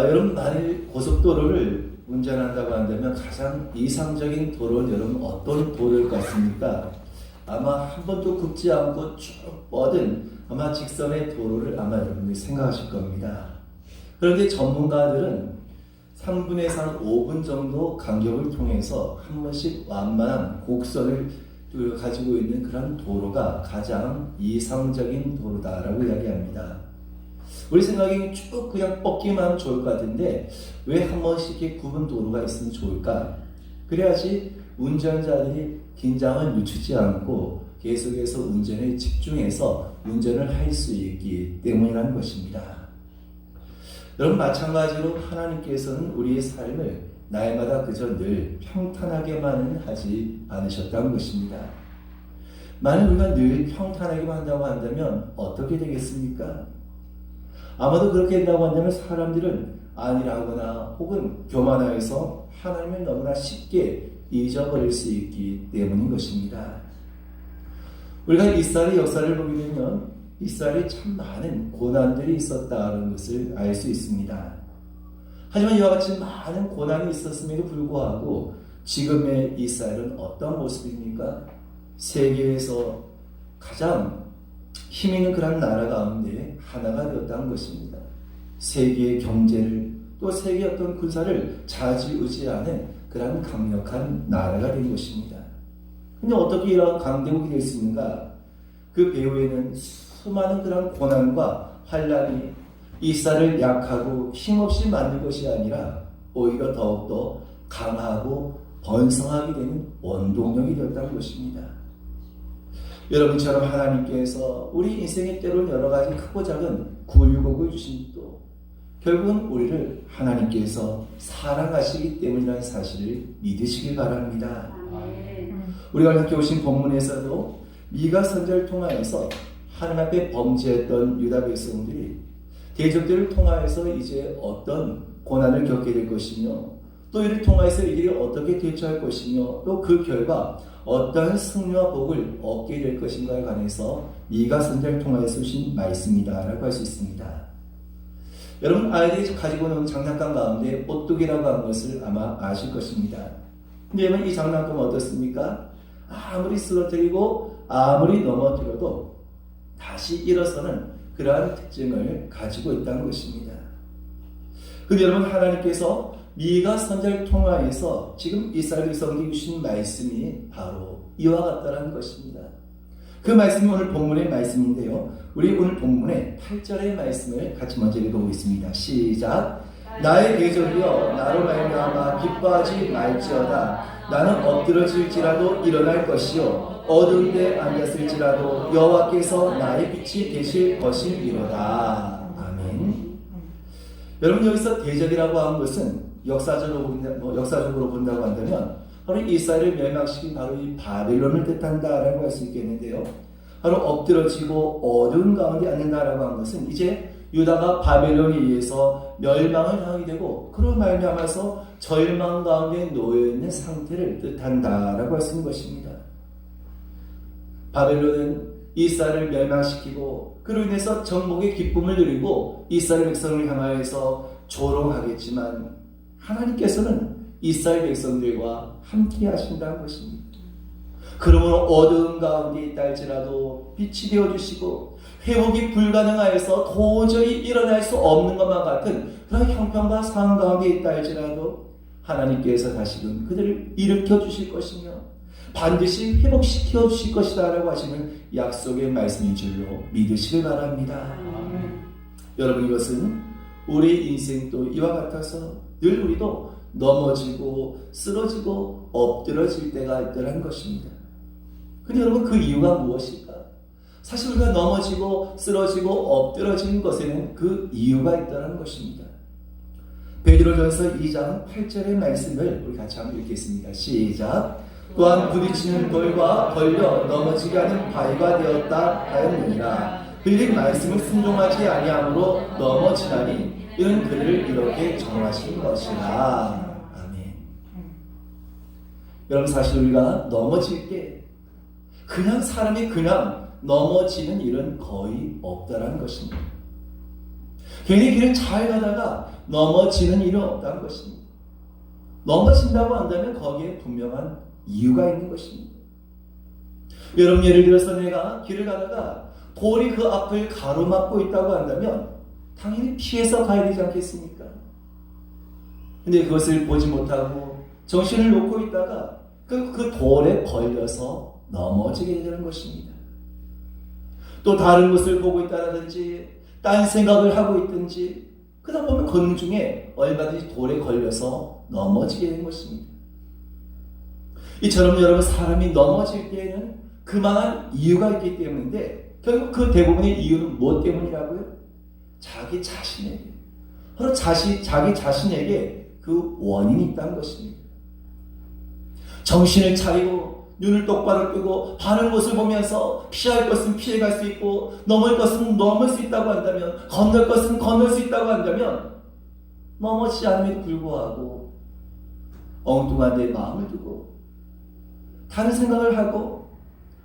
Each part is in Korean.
여러분 만일 고속도로를 운전한다고 한다면 가장 이상적인 도로는 여러분 어떤 도로일 것 같습니까? 아마 한 번도 굽지 않고 쭉 뻗은 아마 직선의 도로를 아마 여러분들이 생각하실 겁니다. 그런데 전문가들은 3분에서 5분 정도 간격을 통해서 한 번씩 완만한 곡선을 가지고 있는 그런 도로가 가장 이상적인 도로다라고 이야기합니다. 우리 생각에 쭉 그냥 뻗기만 하면 좋을 것 같은데 왜 한 번씩 이렇게 굽은 도로가 있으면 좋을까? 그래야지 운전자들이 긴장을 늦추지 않고 계속해서 운전에 집중해서 운전을 할 수 있기 때문이라는 것입니다. 여러분 마찬가지로 하나님께서는 우리의 삶을 날마다 그저 늘 평탄하게만은 하지 않으셨다는 것입니다. 만약 우리가 늘 평탄하게만 한다고 한다면 어떻게 되겠습니까? 아마도 그렇게 된다고 한다면 사람들은 안일하거나 혹은 교만하여서 하나님을 너무나 쉽게 잊어버릴 수 있기 때문인 것입니다. 우리가 이스라엘의 역사를 보게 되면 이스라엘에 참 많은 고난들이 있었다는 것을 알 수 있습니다. 하지만 이와 같이 많은 고난이 있었음에도 불구하고 지금의 이스라엘은 어떤 모습입니까? 세계에서 가장 힘 있는 그런 나라 가운데 하나가 되었다는 것입니다. 세계의 경제를 또 세계의 어떤 군사를 좌지우지하는 그런 강력한 나라가 된 것입니다. 근데 어떻게 이런 강대국이 될 수 있는가? 그 배후에는 수많은 그런 고난과 환란이 이스라엘을 약하고 힘없이 만든 것이 아니라 오히려 더욱더 강하고 번성하게 되는 원동력이 되었다는 것입니다. 여러분처럼 하나님께서 우리 인생의 때로는 여러 가지 크고 작은 굴곡을 주신 또 결국은 우리를 하나님께서 사랑하시기 때문이라는 사실을 믿으시길 바랍니다. 우리가 함께 오신 본문에서도 미가 선지자를 통하여서 하나님 앞에 범죄했던 유다 백성들이 대적들을 통하여서 이제 어떤 고난을 겪게 될 것이며 또 이를 통하여서 이들이 어떻게 대처할 것이며 또 그 결과 어떠한 승리와 복을 얻게 될 것인가에 관해서 미가 선지자를 통하여서 주신 말씀이다라고 할 수 있습니다. 여러분 아이들이 가지고 노는 장난감 가운데 오뚜기라고 하는 것을 아마 아실 것입니다. 근데 여러분 이 장난감은 어떻습니까? 아무리 쓰러뜨리고 아무리 넘어뜨려도 다시 일어서는 그러한 특징을 가지고 있다는 것입니다. 근데 여러분 하나님께서 미가 선지자를 통하여서 지금 이스라엘 백성에게 주신 말씀이 바로 이와 같다는 것입니다. 그 말씀이 오늘 본문의 말씀인데요. 우리 오늘 본문의 8절의 말씀을 같이 먼저 읽어보겠습니다. 시작. 나의 대적이여 나로 말미암아 기뻐하지 말지어다. 나는 엎드러질지라도 일어날 것이요 어두운 데 앉았을지라도 여호와께서 나의 빛이 되실 것이니로다. 아멘. 여러분 여기서 대적이라고 하는 것은 역사적으로 본다고 한다면 바로 이스라엘을 멸망시킨 바로 이 바벨론을 뜻한다라고 할 수 있겠는데요. 바로 엎드러지고 어두운 가운데 앉는다라고 하는 것은 이제 유다가 바벨론에 의해서 멸망을 당하게 되고 그로 말미암아서 절망 가운데 놓여 있는 상태를 뜻한다라고 할 수 있는 것입니다. 바벨론은 이스라엘을 멸망시키고 그로 인해서 정복의 기쁨을 누리고 이스라엘 백성을 향하여서 조롱하겠지만 하나님께서는 이스라엘 백성들과 함께 하신다는 것입니다. 그러므로 어두운 가운데 있다 할지라도 빛이 되어주시고 회복이 불가능하여서 도저히 일어날 수 없는 것만 같은 그런 형편과 상황 가운데 있다 할지라도 하나님께서 다시금 그들을 일으켜 주실 것이며 반드시 회복시켜 주실 것이다 라고 하시는 약속의 말씀인 줄로 믿으시길 바랍니다. 여러분 이것은 우리 인생도 이와 같아서 늘 우리도 넘어지고 쓰러지고 엎드러질 때가 있더라는 것입니다. 근데 여러분 그 이유가 무엇일까? 사실 우리가 넘어지고 쓰러지고 엎드러지는 것에는 그 이유가 있다는 것입니다. 베드로전서 2장 8절의 말씀을 우리 같이 한번 읽겠습니다. 시작. 또한 부딪히는 돌과 걸려 넘어지게 하는 바위가 되었다 하였느니라. 빌린 말씀을 순종하지 아니함으로 넘어지다니 이는 그를 이렇게 정하신 것이라. 아멘. 여러분 사실 우리가 넘어질 때 사람이 그냥 넘어지는 일은 거의 없다라는 것입니다. 괜히 길을 잘 가다가 넘어지는 일은 없다는 것입니다. 넘어진다고 한다면 거기에 분명한 이유가 있는 것입니다. 여러분, 예를 들어서 내가 길을 가다가 돌이 그 앞을 가로막고 있다고 한다면 당연히 피해서 가야 되지 않겠습니까? 근데 그것을 보지 못하고 정신을 놓고 있다가 그 돌에 걸려서 넘어지게 되는 것입니다. 또 다른 곳을 보고 있다든지 딴 생각을 하고 있든지 그러다 보면 걷는 중에 얼마든지 돌에 걸려서 넘어지게 되는 것입니다. 이처럼 여러분, 사람이 넘어질 때에는 그만한 이유가 있기 때문인데 결국 그 대부분의 이유는 무엇 때문이라고요? 자기 자신에게, 바로 자기 자신에게 그 원인이 있다는 것입니다. 정신을 차리고 눈을 똑바로 뜨고 하는 곳을 보면서 피할 것은 피해갈 수 있고 넘을 것은 넘을 수 있다고 한다면, 건널 것은 건널 수 있다고 한다면 넘어지지 않음에도 불구하고 엉뚱한 데 마음을 두고 다른 생각을 하고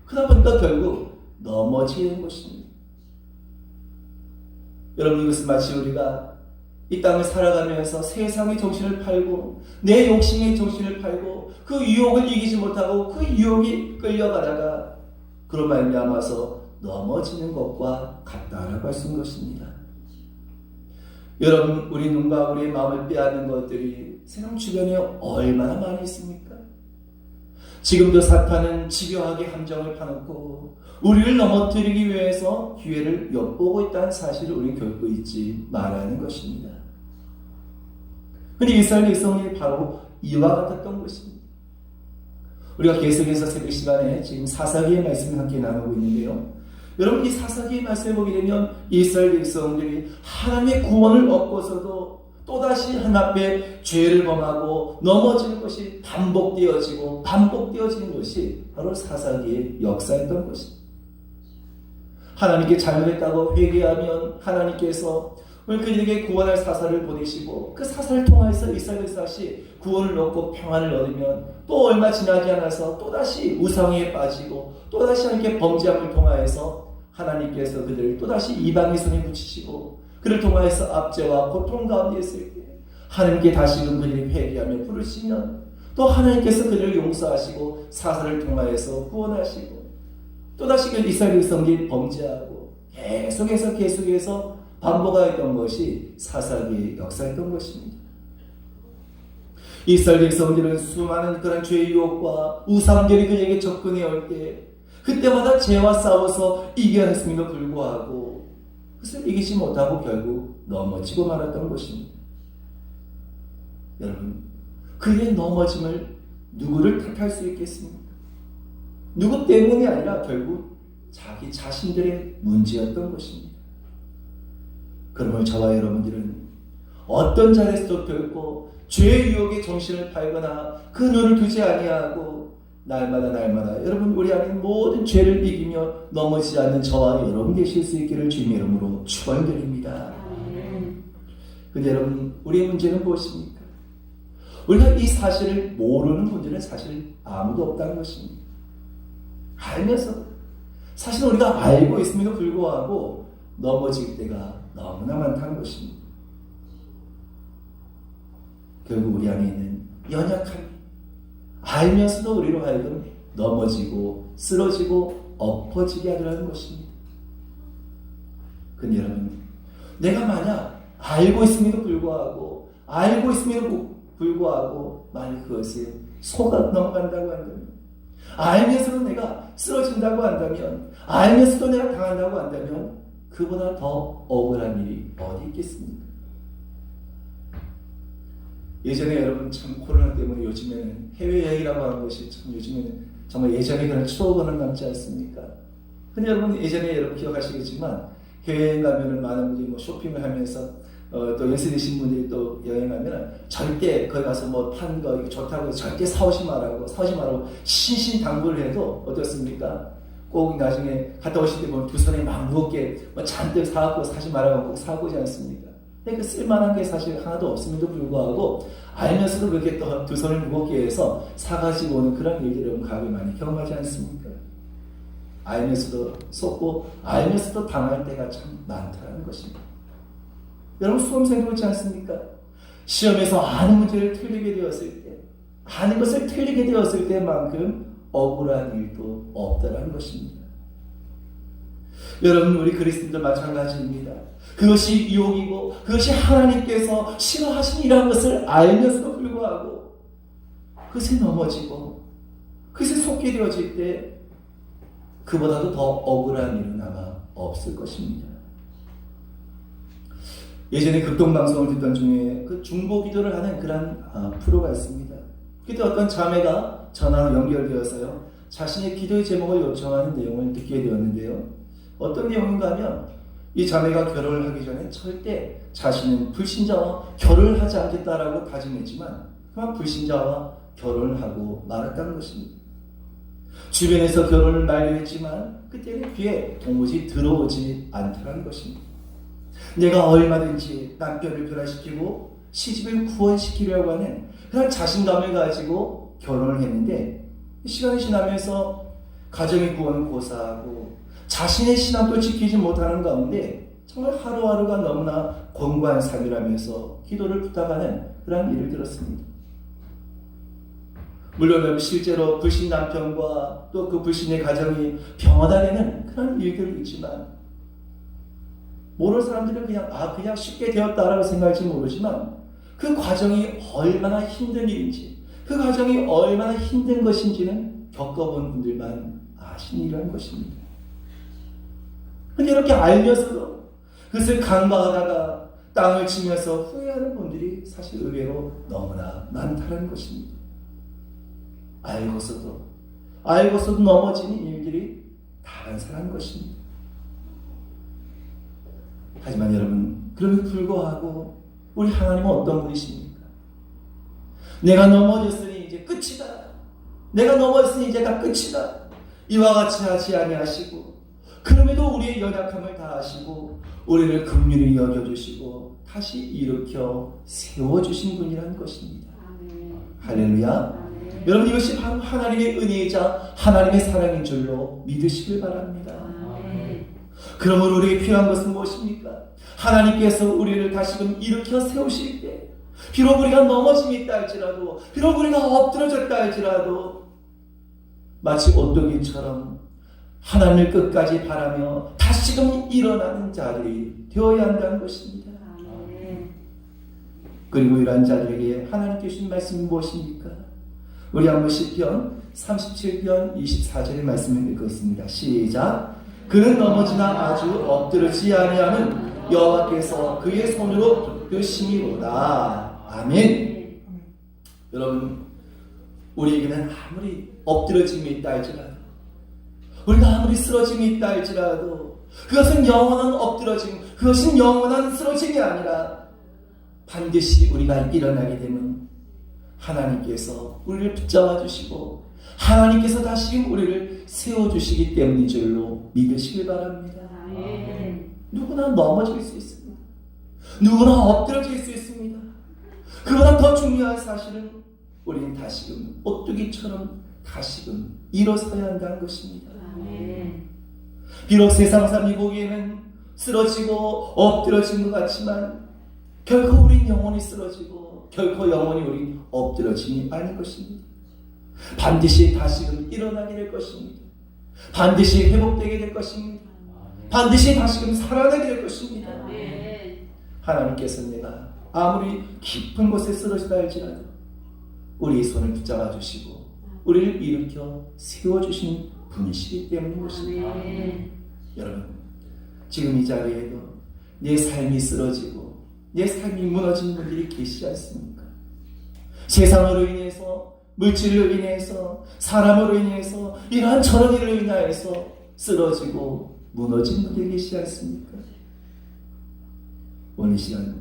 그러다 보니까 결국 넘어지게 된 것입니다. 여러분, 이것은 마치 우리가 이 땅을 살아가면서 세상의 정신을 팔고 내 욕심의 정신을 팔고 그 유혹을 이기지 못하고 그 유혹이 끌려가다가 그로 말미암아서 넘어지는 것과 같다라고 할 수 있는 것입니다. 여러분, 우리 눈과 우리의 마음을 빼앗는 것들이 세상 주변에 얼마나 많이 있습니까? 지금도 사탄은 집요하게 함정을 파놓고 우리를 넘어뜨리기 위해서 기회를 엿보고 있다는 사실을 우리는 결코 잊지 말아야 하는 것입니다. 그런데 이스라엘 백성이 바로 이와 같았던 것입니다. 우리가 계속해서 새벽 시간에 지금 사사기의 말씀을 함께 나누고 있는데요. 여러분, 이 사사기의 말씀을 보게 되면 이스라엘 백성들이 하나님의 구원을 얻고서도 또다시 하나님 앞에 죄를 범하고 넘어지는 것이 반복되어지는 것이 바로 사사기의 역사였던 것입니다. 하나님께 잘못했다고 회개하면 하나님께서 오늘 그들에게 구원할 사사를 보내시고 그 사사를 통해서 이스라엘 백성이 구원을 얻고 평안을 얻으면 또 얼마 지나지 않아서 또다시 우상에 빠지고 또다시 하나님께 범죄함을 통하여서 하나님께서 그들을 또다시 이방의 손에 붙이시고 그를 통하여서 압제와 고통 가운데 있을 때 하나님께 다시금 그들이 회개하며 부르시면 또 하나님께서 그들을 용서하시고 사사를 통하여서 구원하시고 또다시 그 이스라엘 백성들이 범죄하고 계속해서 반복하였던 것이 사사기의 역사였던 것입니다. 이스라엘 백성들은 수많은 그런 죄의 유혹과 우상들이 그에게 접근해 올 때 그때마다 죄와 싸워서 이겨냈음에도 불구하고 그것을 이기지 못하고 결국 넘어지고 말았던 것입니다. 여러분, 그의 넘어짐을 누구를 탓할 수 있겠습니까? 누구 때문이 아니라 결국 자기 자신들의 문제였던 것입니다. 그러므로 저와 여러분들은 어떤 자리에서도 결코 죄의 유혹에 정신을 팔거나 그 눈을 두지 아니하고 날마다 여러분, 우리 안에 모든 죄를 이기며 넘어지지 않는 저와 여러분 되실 수 있기를 주님의 이름으로 축원드립니다. 근데 여러분, 우리의 문제는 무엇입니까? 우리가 이 사실을 모르는 분들은 사실 아무도 없다는 것입니다. 알면서 사실 우리가 알고 있음에도 불구하고 넘어질 때가 너무나 많다는 것입니다. 결국 우리 안에 있는 연약함이 알면서도 우리로 하여금 넘어지고 쓰러지고 엎어지게 하려는 것입니다. 근데 여러분, 내가 만약 알고 있음에도 불구하고 만약 그것에 속아 넘어간다고 한다면, 알면서도 내가 쓰러진다고 한다면, 알면서도 내가 당한다고 한다면 그보다 더 억울한 일이 어디 있겠습니까? 예전에 여러분 참 코로나 때문에 요즘에는 해외여행이라고 하는 것이 참 요즘에는 정말 예전에 그런 추억은 남지 않습니까? 근데 여러분, 예전에 여러분 기억하시겠지만 해외여행 가면은 많은 분들이 뭐 쇼핑을 하면서 또 연세 드신 분들이 또 여행하면은 절대 거기 가서 뭐 판 거 이거 좋다고 해서 절대 사오지 말라고 신신당부를 해도 어떻습니까? 꼭 나중에 갔다 오실 때 보면 두 손에 막 무겁게 뭐 잔뜩 사갖고 사지 말라고 꼭 사고 오지 않습니까? 그 쓸만한 게 사실 하나도 없음에도 불구하고 알면서도 그렇게 또 두 손을 무겁게 해서 사가지고 오는 그런 일들을 가끔 많이 경험하지 않습니까? 알면서도 속고 알면서도 당할 때가 참 많다는 것입니다. 여러분 수험생도 그렇지 않습니까? 시험에서 아는 문제를 틀리게 되었을 때, 아는 것을 틀리게 되었을 때만큼 억울한 일도 없다라는 것입니다. 여러분, 우리 그리스도인들 마찬가지입니다. 그것이 유혹이고 그것이 하나님께서 싫어하신 일이라는 것을 알면서도 불구하고 그것에 넘어지고 그것에 속게 되어질 때 그보다도 더 억울한 일은 아마 없을 것입니다. 예전에 극동방송을 듣던 중에 그 중보기도를 하는 그런 프로가 있습니다. 그때 어떤 자매가 전화로 연결되어서요, 자신의 기도의 제목을 요청하는 내용을 듣게 되었는데요. 어떤 내용인가 하면 이 자매가 결혼을 하기 전에 절대 자신은 불신자와 결혼을 하지 않겠다라고 다짐했지만 그만 불신자와 결혼을 하고 말았다는 것입니다. 주변에서 결혼을 만류했지만 그때는 귀에 도무지 들어오지 않더라는 것입니다. 내가 얼마든지 남편을 변화시키고 시집을 구원시키려고 하는 그런 자신감을 가지고 결혼을 했는데 시간이 지나면서 가정의 구원을 고사하고 자신의 신앙도 지키지 못하는 가운데 정말 하루하루가 너무나 권고한 삶이라면서 기도를 부탁하는 그런 일을 들었습니다. 물론 실제로 불신 남편과 또 그 불신의 가정이 병화되는 그런 일들도 있지만 모르는 사람들은 그냥 쉽게 되었다라고 생각할지 모르지만 그 과정이 얼마나 힘든 일인지, 그 과정이 얼마나 힘든 것인지는 겪어본 분들만 아시는 것입니다. 그런데 이렇게 알면서도 그것을 간과하다가 땅을 치면서 후회하는 분들이 사실 의외로 너무나 많다는 것입니다. 알고서도 넘어지는 일들이 다반사라는 것입니다. 하지만 여러분, 그럼에도 불구하고 우리 하나님은 어떤 분이십니까? 내가 넘어졌으니 이제 끝이다. 내가 넘어졌으니 이제 다 끝이다. 이와 같이 하지 아니하시고 그럼에도 우리의 연약함을 다 아시고 우리를 긍휼히 여겨주시고 다시 일으켜 세워주신 분이라는 것입니다. 할렐루야. 여러분, 이것이 바로 하나님의 은혜이자 하나님의 사랑인 줄로 믿으시길 바랍니다. 그러므로 우리에게 필요한 것은 무엇입니까? 하나님께서 우리를 다시금 일으켜 세우실 때 비록 우리가 넘어짐이 있다 할지라도, 비록 우리가 엎드러졌다 할지라도 마치 오뚜기처럼 하나님을 끝까지 바라며 다시금 일어나는 자들이 되어야 한다는 것입니다. 그리고 이러한 자들에게 하나님께 주신 말씀이 무엇입니까? 우리 한번 시편 37편 24절의 말씀을 읽겠습니다. 시작. 그는 넘어지나 아주 엎드러지지 아니하는 여호와께서 그의 손으로 붙드심이로다. 아멘. 여러분, 우리에게는 아무리 엎드러짐이 있다 할지라도, 우리가 아무리 쓰러짐이 있다 할지라도 그것은 영원한 엎드러짐, 그것은 영원한 쓰러짐이 아니라 반드시 우리가 일어나게 되면 하나님께서 우리를 붙잡아 주시고 하나님께서 다시금 우리를 세워주시기 때문인 줄로 믿으시길 바랍니다. 누구나 넘어질 수 있습니다. 누구나 엎드러질 수 있습니다. 그보다 더 중요한 사실은 우리는 다시금 오뚜기처럼 다시금 일어서야 한다는 것입니다. 비록 세상 사람이 보기에는 쓰러지고 엎드러진 것 같지만 결코 우린 영원히 쓰러지고 결코 영원히 우린 엎드러짐이 아닌 것입니다. 반드시 다시금 일어나게 될 것입니다. 반드시 회복되게 될 것입니다. 반드시 다시금 살아나게 될 것입니다. 하나님께서 내가 아무리 깊은 곳에 쓰러지다 할지라도 우리의 손을 붙잡아 주시고 우리를 일으켜 세워주신 분이시기 때문인 것입니다. 여러분, 지금 이 자리에도 내 삶이 쓰러지고 내 삶이 무너진 분들이 계시지 않습니까? 세상으로 인해서, 물질로 인해서, 사람으로 인해서, 이러한 저런 일로 인하여서 쓰러지고 무너진 분들이 계시지 않습니까? 오늘 시간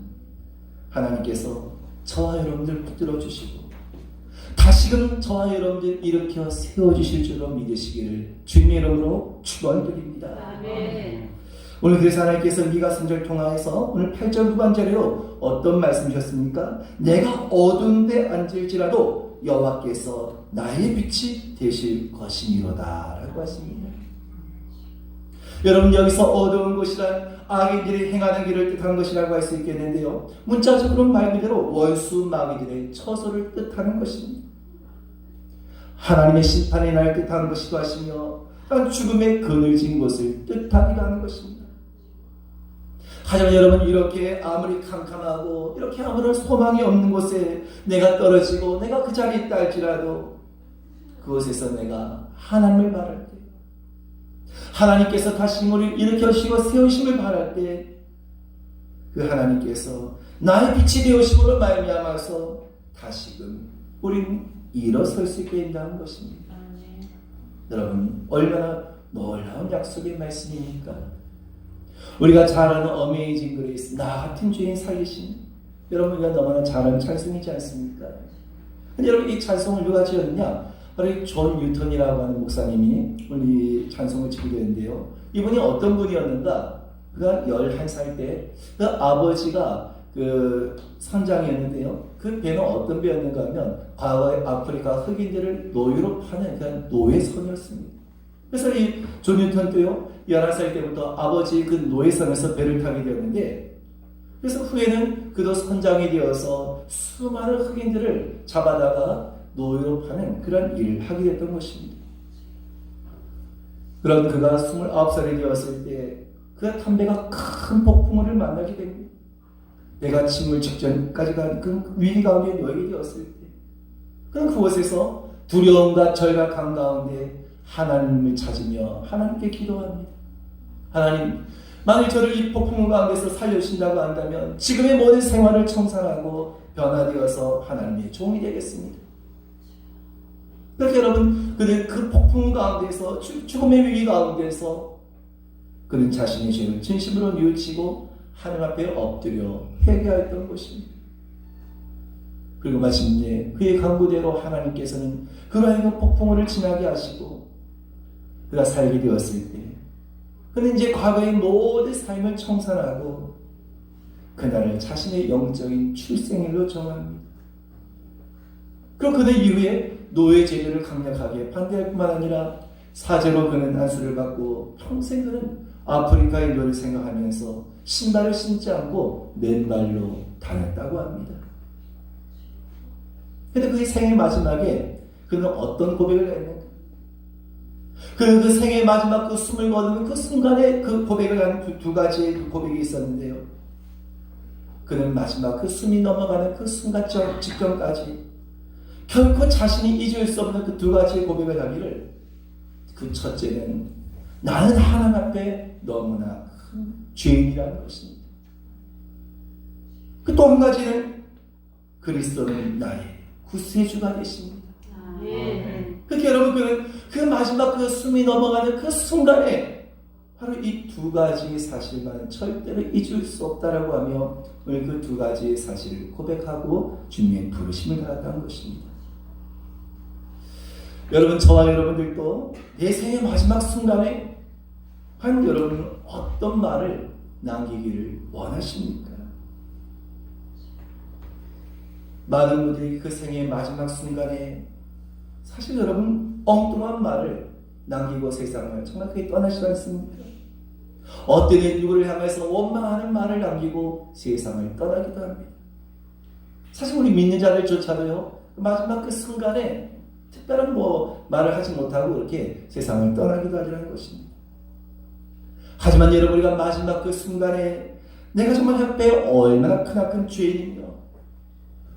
하나님께서 저와 여러분들 붙들어 주시고 다시금 저와 여러분들 일으켜 세워주실 줄로 믿으시기를 주님의 이름으로 축원드립니다. 아멘. 오늘 그래서 하나님께서 미가 3절 통하여서 오늘 8절 후반절에요 어떤 말씀이셨습니까? 내가 어두운 데 앉을지라도 여호와께서 나의 빛이 되실 것이니로다 라고 하십니다. 여러분, 여기서 어두운 곳이란 악인들이 행하는 길을 뜻하는 것이라고 할 수 있겠는데요, 문자적으로 말 그대로 원수 마귀들의 처소를 뜻하는 것입니다. 하나님의 심판의 날 뜻하는 것이기도 하시며 또한 죽음의 그늘진 곳을 뜻하기도 하는 것입니다. 하지만 여러분, 이렇게 아무리 캄캄하고 이렇게 아무런 소망이 없는 곳에 내가 떨어지고 내가 그 자리에 있다 할지라도 그곳에서 내가 하나님을 바랄 때, 하나님께서 다시 우리를 일으켜주시고 세우심을 바랄 때, 그 하나님께서 나의 빛이 되어심으로 말미암아서 다시금 우리는 일어설 수 있게 된다는 것입니다. 여러분, 얼마나 놀라운 약속의 말씀입니까? 우리가 잘 아는 어메이징 그레이스, 나 같은 죄인 살리신, 여러분, 우리가 너무나 잘 아는 찬송이지 않습니까? 근데 여러분, 이 찬송을 누가 지었느냐? 바로 존 뉴턴이라고 하는 목사님이 우리 찬송을 지게 되는데요, 이분이 어떤 분이었는가? 그가 11살 때 그 아버지가 그 선장이었는데요, 그 배는 어떤 배였는가 하면 과거에 아프리카 흑인들을 노예로 파는 그런 노예선이었습니다. 그래서 이 존 뉴턴도요, 11살 때부터 아버지 그 노예선에서 배를 타게 되었는데, 그래서 후에는 그도 선장이 되어서 수많은 흑인들을 잡아다가 노예로 파는 그런 일을 하게 됐던 것입니다. 그런 그가 29살이 되었을 때 그가 탄 배가 큰 폭풍우를 만나게 됩니다. 배가 침몰 직전까지 간 그 위기 가운데 놓이게 되었을 때, 그는 그곳에서 두려움과 절박한 가운데 하나님을 찾으며 하나님께 기도합니다. 하나님, 만일 저를 이 폭풍우 가운데서 살려주신다고 한다면 지금의 모든 생활을 청산하고 변화되어서 하나님의 종이 되겠습니다. 그렇게 여러분, 그는 그 폭풍 가운데서, 죽음의 위기 가운데서 그는 자신의 죄를 진심으로 뉘우치고 하나님 앞에 엎드려 회개하였던 것입니다. 그리고 마침내 그의 간구대로 하나님께서는 그로 하여금 폭풍우를 지나게 하시고 그가 살게 되었을 때, 그는 이제 과거의 모든 삶을 청산하고 그날을 자신의 영적인 출생일로 정합니다. 그리고 그는 이후에 노예 제도를 강력하게 반대할 뿐만 아니라 사제로 그는 안수를 받고 평생 그는 아프리카의 노예를 생각하면서 신발을 신지 않고 맨발로 다녔다고 합니다. 그런데 그의 생애 마지막에 그는 어떤 고백을 했는가? 그는 그 생애 마지막 그 숨을 거두는 그 순간에 그 고백을 한 두 가지의 그 고백이 있었는데요, 그는 마지막 그 숨이 넘어가는 그 순간 직전까지 결코 자신이 잊을 수 없는 그 두 가지의 고백을 하기를, 그 첫째는 나는 하나님 앞에 너무나 큰 죄인이라는 것입니다. 그 또 한 가지는 그리스도는 나의 구세주가 되십니다. 그렇게 여러분, 그는 그 마지막 그 숨이 넘어가는 그 순간에 바로 이 두 가지의 사실만 절대로 잊을 수 없다라고 하며 오늘 그 두 가지의 사실을 고백하고 주님의 부르심을 받았다는 것입니다. 여러분, 저와 여러분들도 내 생의 마지막 순간에 과연 여러분은 어떤 말을 남기기를 원하십니까? 많은 분들이 그 생의 마지막 순간에 사실 여러분 엉뚱한 말을 남기고 세상을 정말 그게 떠나시지 않습니까? 어떤 누구를 향해서 원망하는 말을 남기고 세상을 떠나기도 합니다. 사실 우리 믿는 자들조차도요, 마지막 그 순간에 특별한 말을 하지 못하고 그렇게 세상을 떠나기도 하리라는 것입니다. 하지만 여러분, 우리가 마지막 그 순간에 내가 정말 앞에 얼마나 크나큰 죄인이며,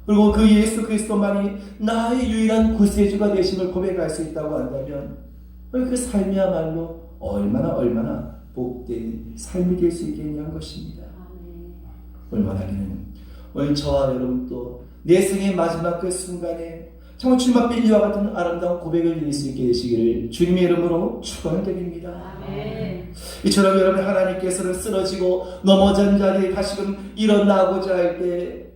그리고 그 예수 그리스도만이 나의 유일한 구세주가 되심을 고백할 수 있다고 한다면 그 삶이야말로 얼마나 복된 삶이 될 수 있겠냐는 것입니다. 얼마나는 오늘 저와 여러분도 내 생의 마지막 그 순간에 정말 주님 앞에 이와 같은 아름다운 고백을 드릴 수 있게 되시기를 주님의 이름으로 축원을 드립니다. 이처럼 여러분, 하나님께서는 쓰러지고 넘어진 자리에 다시금 일어나고자 할 때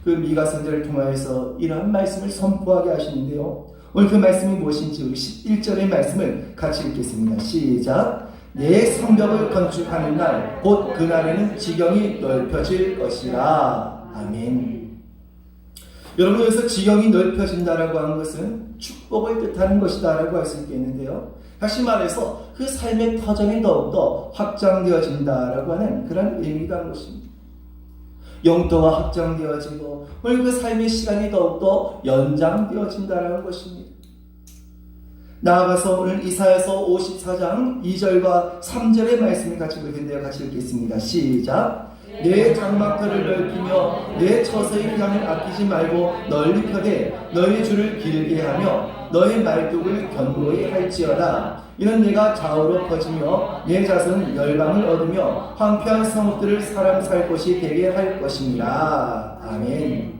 그 미가 선지자를 통하여서 이러한 말씀을 선포하게 하시는데요, 오늘 그 말씀이 무엇인지 우리 11절의 말씀을 같이 읽겠습니다. 시작. 내 성벽을 건축하는 날 곧 그날에는 지경이 넓혀질 것이라. 아멘. 여러분, 여기서 지경이 넓혀진다라고 하는 것은 축복을 뜻하는 것이다 라고 할 수 있겠는데요. 다시 말해서 그 삶의 터전이 더욱더 확장되어진다라고 하는 그런 의미가 한 것입니다. 영토가 확장되어지고 오늘 그 삶의 시간이 더욱더 연장되어진다라는 것입니다. 나아가서 오늘 이사야서 54장 2절과 3절의 말씀을 같이 볼 텐데요. 같이 읽겠습니다. 시작. 내 장막들을 넓히며 내 처소의 기간을 아끼지 말고 널리 펴되 너의 줄을 길게 하며 너의 말뚝을 견고히 할지어다. 이는 내가 좌우로 퍼지며 내 자손 열방을 얻으며 황폐한 성읍들을 사람 살 곳이 되게 할 것입니다. 아멘.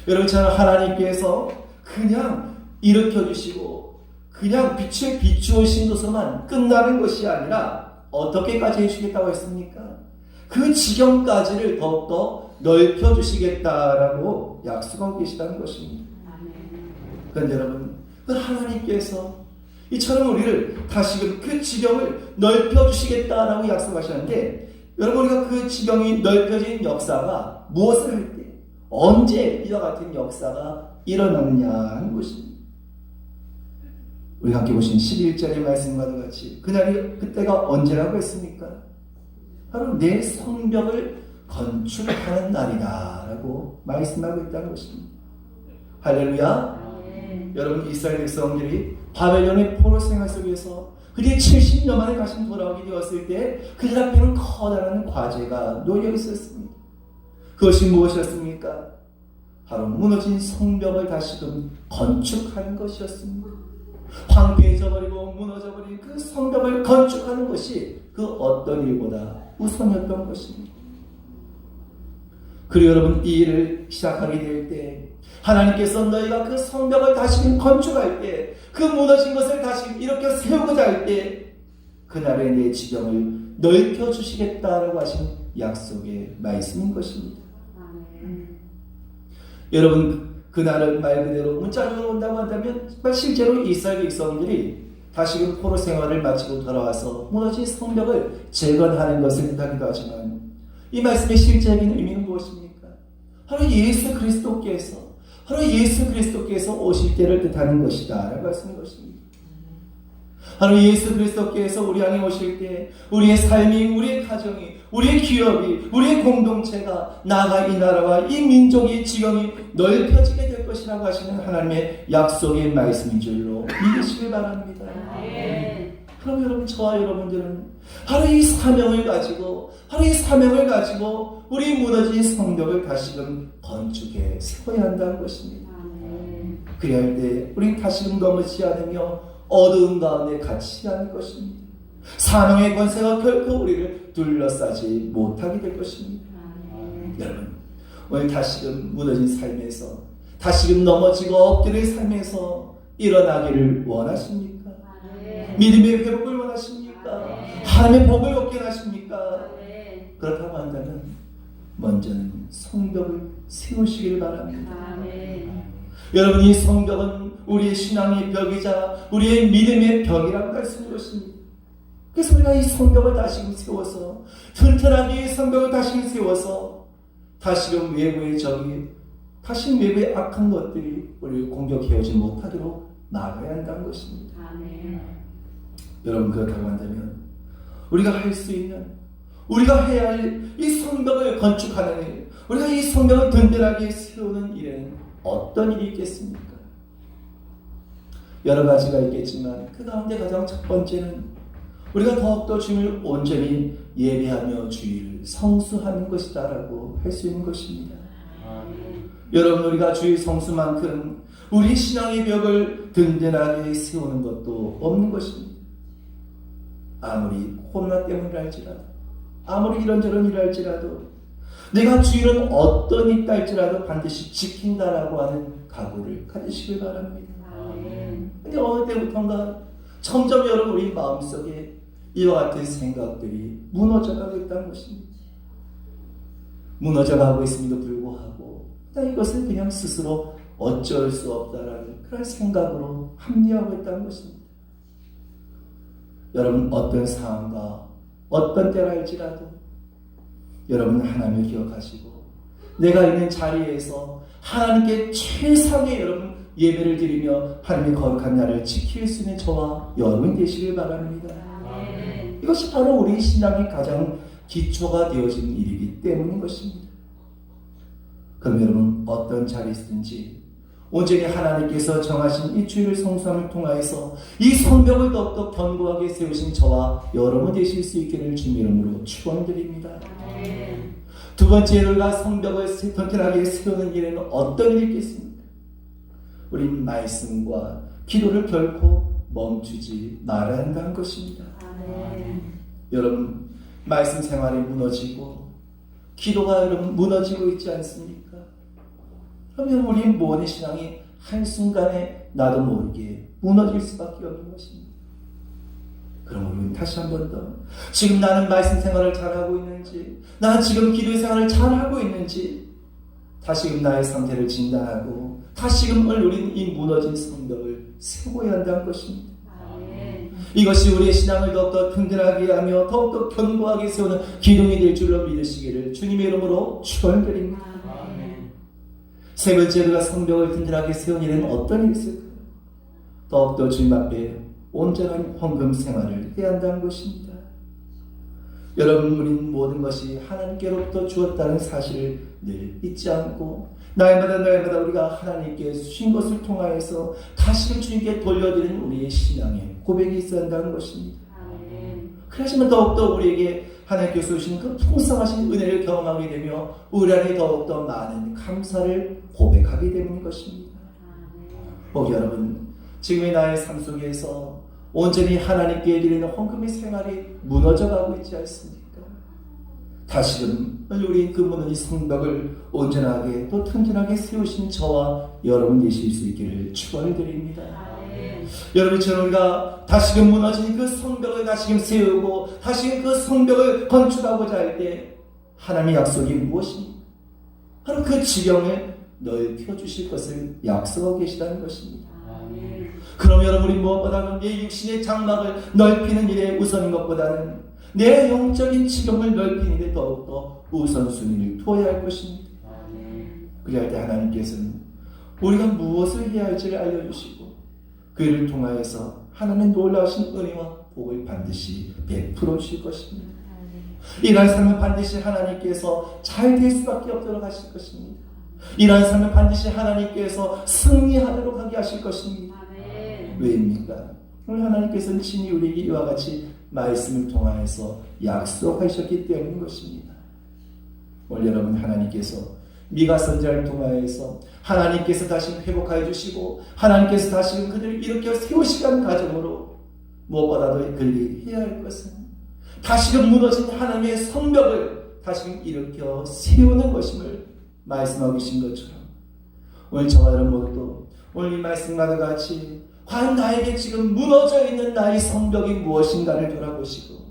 여러분, 저는 하나님께서 그냥 일으켜주시고 그냥 빛을 비추어신 것으로만 끝나는 것이 아니라 어떻게까지 해주시겠다고 했습니까? 그 지경까지를 더욱더 넓혀주시겠다라고 약속하고 계시다는 것입니다. 그런데 여러분, 그 하나님께서 이처럼 우리를 다시금 그 지경을 넓혀주시겠다라고 약속하셨는데, 여러분, 우리가 그 지경이 넓혀진 역사가 무엇을 할 때, 언제 이와 같은 역사가 일어나느냐 하는 것입니다. 우리가 함께 보신 11절의 말씀과도 같이 그때가 언제라고 했습니까? 바로 내 성벽을 건축하는 날이다 라고 말씀하고 있다는 것입니다. 할렐루야. 여러분, 이스라엘 백성들이 바벨론의 포로 생활 속에서 그들이 70년 만에 다시 돌아오게 되었을 때 그들 앞에는 커다란 과제가 놓여 있었습니다. 그것이 무엇이었습니까? 바로 무너진 성벽을 다시금 건축하는 것이었습니다. 황폐해져버리고 무너져버린 그 성벽을 건축하는 것이 그 어떤 일보다 우선이었던 것입니다. 그리고 여러분, 이 일을 시작하게 될 때 하나님께서 너희가 그 성벽을 다시 건축할 때, 그 무너진 것을 다시 일으켜 세우고자 할 때 그날의 내 지경을 넓혀주시겠다라고 하신 약속의 말씀인 것입니다. 여러분, 그날은 말 그대로 문자로 온다고 한다면 실제로 이스라엘 백성들이 다시금 포로 생활을 마치고 돌아와서 무너진 성벽을 재건하는 것을 뜻하기도 하지만, 이 말씀의 실제적인 의미는 무엇입니까? 바로 예수 그리스도께서 오실 때를 뜻하는 것이다 라고 하시는 것입니다. 바로 예수 그리스도께서 우리 안에 오실 때 우리의 삶이, 우리의 가정이, 우리의 기업이, 우리의 공동체가, 나아가 이 나라와 이 민족의 지경이 넓혀지게 될 것이라고 하시는 하나님의 약속의 말씀인 줄로 믿으시길 바랍니다. 그럼 여러분, 저와 여러분들은 바로 이 사명을 가지고 우리 무너진 성벽을 다시금 건축해 세워야 한다는 것입니다. 그래야 할 때 우리는 다시금 넘어지지 않으며 어두운 가운데 갇히지 않을 것입니다. 사명의 권세가 결코 우리를 둘러싸지 못하게 될 것입니다. 여러분, 오늘 다시금 무너진 삶에서, 다시금 넘어지고 엎드릴 삶에서 일어나기를 원하십니까? 믿음의 회복을 원하십니까? 하나님의 복을 얻게 하십니까? 그렇다고 한다면 먼저는 성벽을 세우시길 바랍니다. 여러분, 이 성벽은 우리의 신앙의 벽이자 우리의 믿음의 벽이라고 할 수 있는 것입니다. 그래서 우리가 이 성벽을 다시금 세워서, 튼튼하게 이 성벽을 다시금 세워서 다시금 외부의 적이, 다시금 외부의 악한 것들이 우리를 공격해오지 못하도록 나아가야 한다는 것입니다. 여러분, 그렇다고 한다면 우리가 할 수 있는, 우리가 해야 할 이 성벽을 건축하는 일, 우리가 이 성벽을 든든하게 세우는 일에는 어떤 일이 있겠습니까? 여러 가지가 있겠지만 그 가운데 가장 첫 번째는 우리가 더욱더 주님을 온전히 예배하며 주의를 성수하는 것이다 라고 할 수 있는 것입니다. 여러분, 우리가 주의 성수만큼 우리 신앙의 벽을 든든하게 세우는 것도 없는 것입니다. 아무리 코로나 때문이라 할지라도, 아무리 이런저런 일을 할지라도, 내가 주일은 어떤 일이 할지라도 반드시 지킨다라고 하는 각오를 가지시길 바랍니다. 근데 어느 때부터인가 점점 여러분, 우리 마음속에 이와 같은 생각들이 무너져가고 있다는 것입니다. 무너져가고 있음에도 불구하고 이것을 그냥 스스로 어쩔 수 없다라는 그런 생각으로 합리화하고 있다는 것입니다. 여러분, 어떤 상황과 어떤 때라 할지라도 여러분은 하나님을 기억하시고 내가 있는 자리에서 하나님께 최상의 여러분 예배를 드리며 하나님의 거룩한 날을 지킬 수 있는 저와 여러분 되시길 바랍니다. 이것이 바로 우리 신앙의 가장 기초가 되어진 일이기 때문인 것입니다. 그럼 여러분 어떤 자리에 있든지 온전히 하나님께서 정하신 이 주일을 성수함을 통하여서 이 성벽을 더욱더 견고하게 세우신 저와 여러분 되실 수 있기를 주님 이름으로 축원드립니다. 두 번째로 우리가 성벽을 튼튼하게 세우는 일에는 어떤 일이 있겠습니까? 우리 말씀과 기도를 결코 멈추지 말아야 한다는 것입니다. 여러분 말씀 생활이 무너지고 기도가 여러분 무너지고 있지 않습니까? 그러면 우리 모든 신앙이 한순간에 나도 모르게 무너질 수밖에 없는 것입니다. 그럼 우리는 다시 한 번 더 지금 나는 말씀 생활을 잘하고 있는지, 나는 지금 기도 생활을 잘하고 있는지 다시금 나의 상태를 진단하고 다시금 우리는 이 무너진 성벽을 세워야 한다는 것입니다. 이것이 우리의 신앙을 더욱더 든든하게 하며 더욱더 견고하게 세우는 기둥이 될 줄로 믿으시기를 주님의 이름으로 축원드립니다. 세 번째 우리가 성벽을 든든하게 세운 일은 어떤 일이 있을까요? 더욱더 주님 앞에 온전한 헌금 생활을 해야 한다는 것입니다. 여러분 우리는 모든 것이 하나님께로부터 주었다는 사실을 늘 잊지 않고 날마다 우리가 하나님께 주신 것을 통하여서 다시금 주님께 돌려드리는 우리의 신앙의 고백이 있어야 한다는 것입니다. 그러시면 더욱더 우리에게 하나님께서 주신 그 풍성하신 은혜를 경험하게 되며 우리 안에 더욱더 많은 감사를 고백하게 되는 것입니다. 여러분 지금의 나의 삶 속에서 온전히 하나님께 드리는 헌금의 생활이 무너져가고 있지 않습니까? 다시금 우리 그 무너진 성벽을 온전하게 또 튼튼하게 세우신 저와 여러분 되실 수 있기를 축원드립니다. 여러분처럼 우리가 다시금 무너진 그 성벽을 다시금 세우고 다시금 그 성벽을 건축하고자 할 때 하나님의 약속이 무엇입니까? 바로 그 지경을 넓혀 주실 것을 약속하고 계시다는 것입니다. 그럼 여러분 우리 무엇보다는 내 육신의 장막을 넓히는 일에 우선인 것보다는 내 영적인 지경을 넓히는 데 더욱더 우선순위를 두어야 할 것입니다. 그리할 때 하나님께서는 우리가 무엇을 해야 할지를 알려주시고 그 일을 통하여서 하나님의 놀라우신 은혜와 복을 반드시 베풀어 주실 것입니다. 이러한 삶은 반드시 하나님께서 잘 될 수밖에 없도록 하실 것입니다. 이러한 삶은 반드시 하나님께서 승리하도록 하게 하실 것입니다. 왜입니까? 오늘 하나님께서는 친히 우리에게 이와 같이 말씀을 통하여서 약속하셨기 때문인 것입니다. 오늘 여러분 하나님께서 미가 선지자를 통하여서 하나님께서 다시 회복하여 주시고 하나님께서 다시 그들을 일으켜 세우시는 과정으로 무엇보다도 그들이 해야 할 것은 다시금 무너진 하나님의 성벽을 다시금 일으켜 세우는 것임을 말씀하고 계신 것처럼 오늘 저와 여러분 모두 오늘 이 말씀과도 같이 과연 나에게 지금 무너져 있는 나의 성벽이 무엇인가를 돌아보시고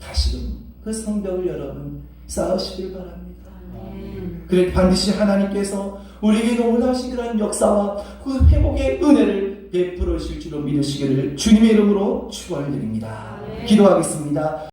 다시금 그 성벽을 여러분 쌓으시길 바랍니다. 그래 반드시 하나님께서 우리에게 놀라우신 그런 역사와 그 회복의 은혜를 베풀어 주실 줄로 믿으시기를 주님의 이름으로 축원을 드립니다. 기도하겠습니다.